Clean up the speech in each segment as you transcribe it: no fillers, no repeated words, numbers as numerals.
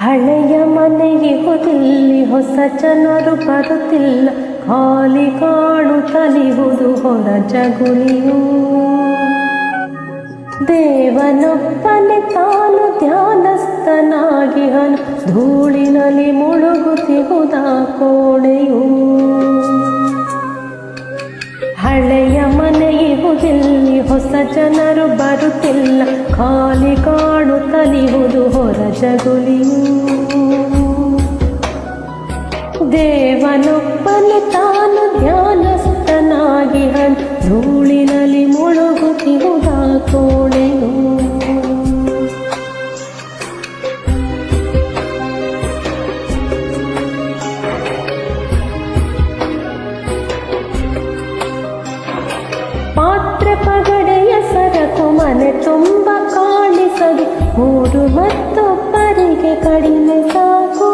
ಹಳೆಯ ಮನೆಯಿಹುದಿಲ್ಲಿ ಹೊಸ ಜನರು ಬರುತ್ತಿಲ್ಲ, ಖಾಲಿ ಕಾಣುತ್ತಲಿಹುದು ಹೊರ ಜಗುಲಿಯು. ದೇವನೊಬ್ಬನೆ ತಾನು ಧ್ಯಾನಸ್ಥನಾಗಿಹನು, ಧೂಳಿನಲ್ಲಿ ಮುಳುಗುತ್ತಿಹುದ ಕೋಣೆಯು. ಹಳೆಯ ಮನೆಯಿಹುದಿಲ್ಲಿ ಹೊಸ ಜನರು ಬರುತ್ತಿಲ್ಲ, ಖಾಲಿ ಕಾಣುತ್ತಲಿಹುದು ಹೊರ ಜಗುಲಿಯು. ದೇವನೊಬ್ಬನೆ ತಾನು ಧ್ಯಾನಸ್ಥನಾಗಿಹನು, ಧೂಳಿನಲ್ಲಿ ಮುಳುಗುತ್ತಿಹುದ ಕೋಣೆಯು. ಪಾತ್ರೆ ಪಗಡೆಯ ಸರಕು ಮನೆ ತುಂಬ ಕಾಣಿಸದು, ಮೂರು ಮತ್ತೊಬ್ಬರಿಗೆ ಕಡಿಮೆ ಸಾಕು.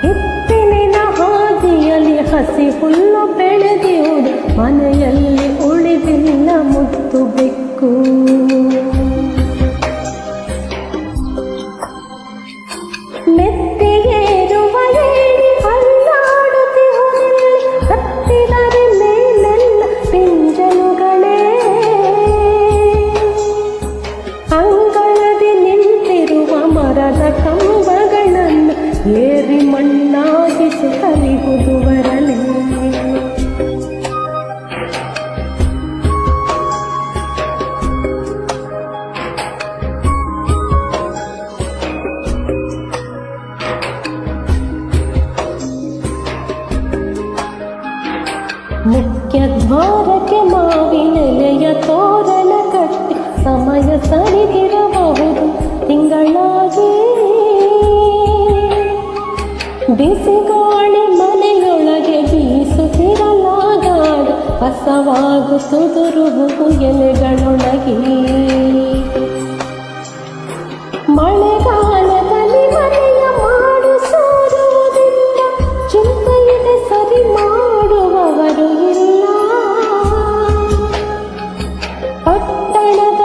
ಹಿತ್ತಲಿನ ಹಾದಿಯಲ್ಲಿ ಹಸಿ ಹುಲ್ಲು ಬೆಳೆದಿರುವುದು, ಮನೆಯಲ್ಲಿ ಉಳಿದಿಲ್ಲ ಮುತ್ತು ಬೆಕ್ಕು. ಮೆತ್ತಿಗೇರುವ ಏಣಿ ಅಲ್ಲಾಡುತ್ತಿರುವುದಿಲ್ಲ, ಹತ್ತಿದರೆ ಮೇಲೆಲ್ಲ ಪಿಂಜಲುಗಳೇ. ಅಂಗಳದಿ ನಿಂತಿರುವ ಮರದ ಕಂಬಗಳನ್ನು ಏರಿ ಮಣ್ಣಾಗಿಸುತ್ತಲಿಹುದು ಬರಲೇ. ಮುಖ್ಯ ದ್ವಾರಕ್ಕೆ ಮಾವಿನೆಲೆಯ ತೋರಣ ಕಟ್ಟಿ, ಸಮಯ ಸರಿದಿರಬಹುದು ತಿಂಗಳಾಗಿ. ಬಿಸಿಗಾಳಿ ಮನೆಯೊಳಗೆ ಬೀಸುತ್ತಿರಲಾಗಾಡು, ಕಸವಾಗುತ್ತುದುರುವುದು ಎಲೆಗಳೊಳಗೆ. ಮಳೆಗಾಲದಲ್ಲಿ ಮನೆಯ ಮಾಡು ಸೋರುವುದಿಲ್ಲ, ಚಿಂತೆಯಿದೆ ಸರಿ ಮಾಡುವವರು ಇಲ್ಲ. ಪಟ್ಟಣಕ್ಕೆ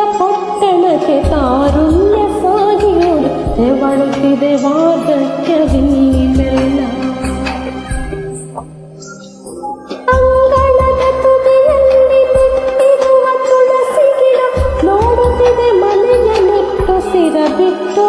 ತಾರುಣ್ಯ ಸಾಗಿಯುವುದು, ತೆವಳುತ್ತಿದೆ ವಾರ್ಧಕ್ಯವಿಲ್ಲ. ಅಂಗಳದ ತುದಿಯಲ್ಲಿ ನೆಟ್ಟಿರುವ ತುಳಸಿ ಗಿಡ, ನೋಡುತ್ತಿದೆ ಮನೆಯ ನೆಟ್ಟು ಸಿರ ಬಿಟ್ಟು.